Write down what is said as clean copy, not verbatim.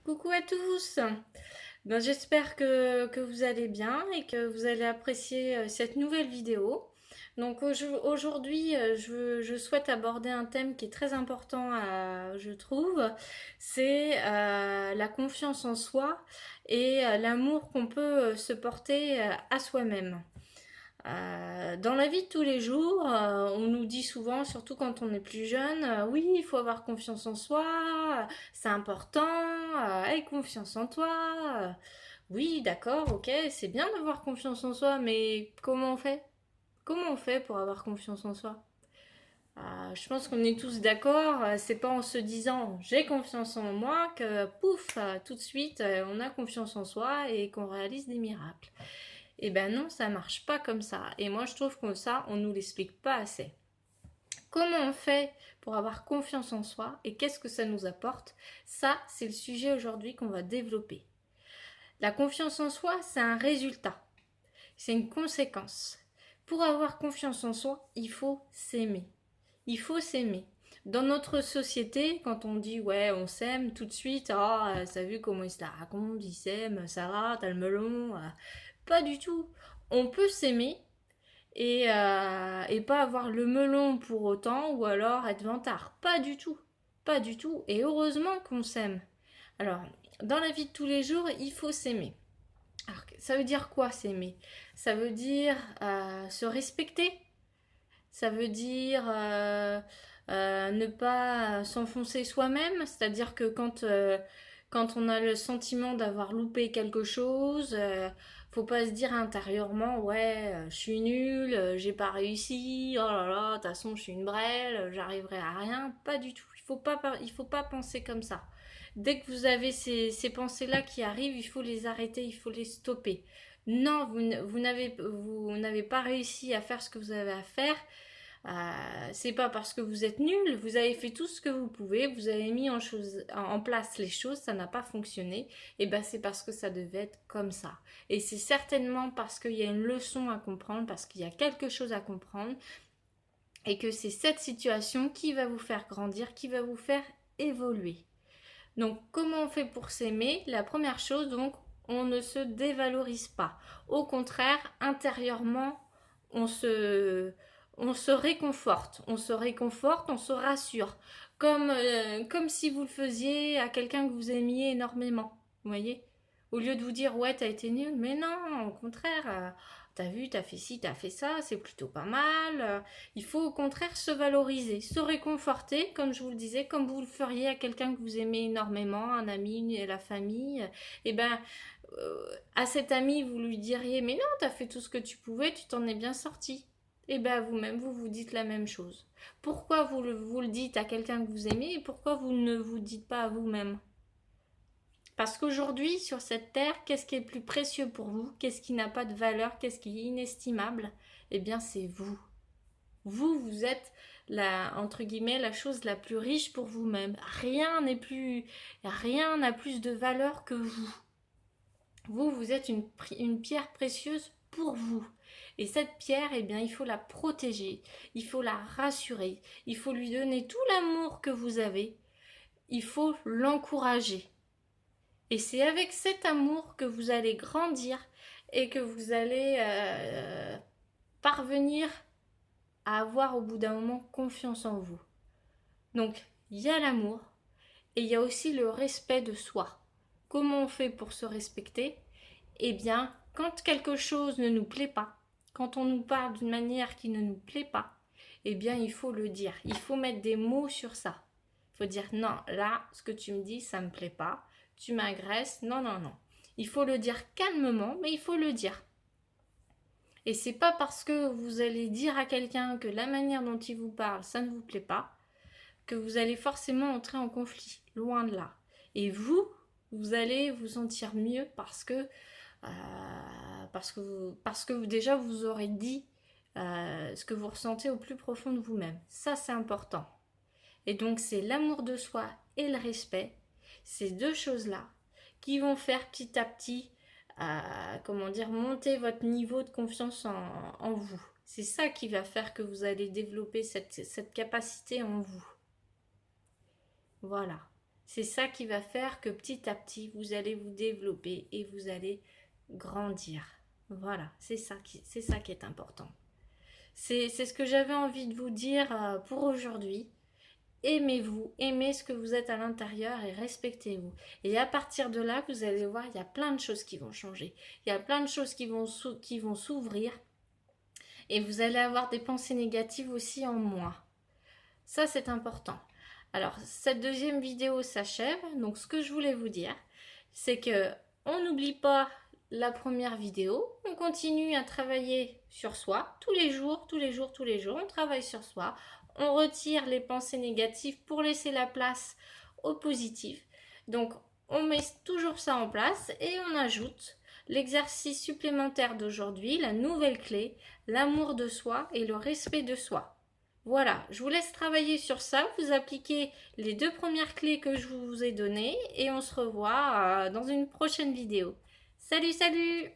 Coucou à tous. J'espère que vous allez bien et que vous allez apprécier cette nouvelle vidéo. Aujourd'hui, je souhaite aborder un thème qui est très important, je trouve. C'est la confiance en soi et l'amour qu'on peut se porter à soi-même. Dans la vie de tous les jours, on nous dit souvent, surtout quand on est plus jeune, oui, il faut avoir confiance en soi, c'est important, aie confiance en toi. Oui, d'accord, ok, c'est bien d'avoir confiance en soi, mais comment on fait? Comment on fait pour avoir confiance en soi? Je pense qu'on est tous d'accord, c'est pas en se disant j'ai confiance en moi que pouf, tout de suite, on a confiance en soi et qu'on réalise des miracles. Eh ben non, ça marche pas comme ça. Et moi, je trouve que ça, on nous l'explique pas assez. Comment on fait pour avoir confiance en soi et qu'est-ce que ça nous apporte? Ça, c'est le sujet aujourd'hui qu'on va développer. La confiance en soi, c'est un résultat, c'est une conséquence. Pour avoir confiance en soi, il faut s'aimer. Il faut s'aimer. Dans notre société, quand on dit ouais, on s'aime, tout de suite, ah, ça a vu comment il se la raconte, il s'aime, ça va, t'as le melon. Pas du tout. On peut s'aimer et pas avoir le melon pour autant ou alors être vantard. Pas du tout. Pas du tout. Et heureusement qu'on s'aime. Alors, dans la vie de tous les jours, il faut s'aimer. Alors, ça veut dire quoi s'aimer? Ça veut dire se respecter. Ça veut dire ne pas s'enfoncer soi-même. C'est-à-dire que quand on a le sentiment d'avoir loupé quelque chose, faut pas se dire intérieurement ouais, je suis nulle, j'ai pas réussi, oh là là, de toute façon je suis une brêle, j'arriverai à rien. Pas du tout. Il faut pas penser comme ça. Dès que vous avez ces pensées-là qui arrivent, il faut les arrêter, il faut les stopper. Non, vous n'avez pas réussi à faire ce que vous avez à faire. C'est pas parce que vous êtes nul, vous avez fait tout ce que vous pouvez, vous avez mis en place les choses, ça n'a pas fonctionné, et ben c'est parce que ça devait être comme ça. Et c'est certainement parce qu'il y a une leçon à comprendre, parce qu'il y a quelque chose à comprendre, et que c'est cette situation qui va vous faire grandir, qui va vous faire évoluer. Donc comment on fait pour s'aimer? La première chose, donc, on ne se dévalorise pas. Au contraire, intérieurement, on se, on se réconforte, on se rassure, comme si vous le faisiez à quelqu'un que vous aimiez énormément. Vous voyez? Au lieu de vous dire ouais, t'as été nul, mais non, au contraire, t'as vu, t'as fait ci, t'as fait ça, c'est plutôt pas mal. Il faut au contraire se valoriser, se réconforter, comme je vous le disais, comme vous le feriez à quelqu'un que vous aimez énormément, un ami, la famille. Et ben, à cet ami, vous lui diriez mais non, t'as fait tout ce que tu pouvais, tu t'en es bien sorti. Et ben vous-même, vous vous dites la même chose. Pourquoi vous le dites à quelqu'un que vous aimez et pourquoi vous ne vous dites pas à vous-même? Parce qu'aujourd'hui, sur cette terre, qu'est-ce qui est le plus précieux pour vous? Qu'est-ce qui n'a pas de valeur? Qu'est-ce qui est inestimable? Eh bien, c'est vous. Vous êtes entre guillemets, la chose la plus riche pour vous-même. Rien n'a plus de valeur que vous. Vous êtes une pierre précieuse pour vous. Et cette pierre, eh bien, il faut la protéger, il faut la rassurer, il faut lui donner tout l'amour que vous avez, il faut l'encourager. Et c'est avec cet amour que vous allez grandir et que vous allez parvenir à avoir au bout d'un moment confiance en vous. Donc, il y a l'amour et il y a aussi le respect de soi. Comment on fait pour se respecter? Eh bien, quand quelque chose ne nous plaît pas, quand on nous parle d'une manière qui ne nous plaît pas, eh bien, il faut le dire. Il faut mettre des mots sur ça. Il faut dire non, là, ce que tu me dis, ça me plaît pas. Tu m'agresses. Non, non, non. Il faut le dire calmement, mais il faut le dire. Et c'est pas parce que vous allez dire à quelqu'un que la manière dont il vous parle, ça ne vous plaît pas, que vous allez forcément entrer en conflit. Loin de là. Et vous allez vous sentir mieux parce que déjà vous aurez dit ce que vous ressentez au plus profond de vous-même. Ça, c'est important. Et donc, c'est l'amour de soi et le respect, ces deux choses-là, qui vont faire petit à petit, comment dire, monter votre niveau de confiance en vous. C'est ça qui va faire que vous allez développer cette capacité en vous. Voilà. C'est ça qui va faire que petit à petit, vous allez vous développer et vous allez grandir. Voilà, c'est ça qui est important. C'est ce que j'avais envie de vous dire pour aujourd'hui. Aimez-vous, aimez ce que vous êtes à l'intérieur et respectez-vous. Et à partir de là, vous allez voir, il y a plein de choses qui vont changer. Il y a plein de choses qui vont s'ouvrir et vous allez avoir des pensées négatives aussi en moins. Ça, c'est important. Alors, cette deuxième vidéo s'achève. Donc, ce que je voulais vous dire, c'est que on n'oublie pas la première vidéo. On continue à travailler sur soi tous les jours, tous les jours, tous les jours. On travaille sur soi. On retire les pensées négatives pour laisser la place au positif. Donc, on met toujours ça en place et on ajoute l'exercice supplémentaire d'aujourd'hui, la nouvelle clé, l'amour de soi et le respect de soi. Voilà, je vous laisse travailler sur ça, vous appliquez les 2 premières clés que je vous ai données et on se revoit dans une prochaine vidéo. Salut, salut!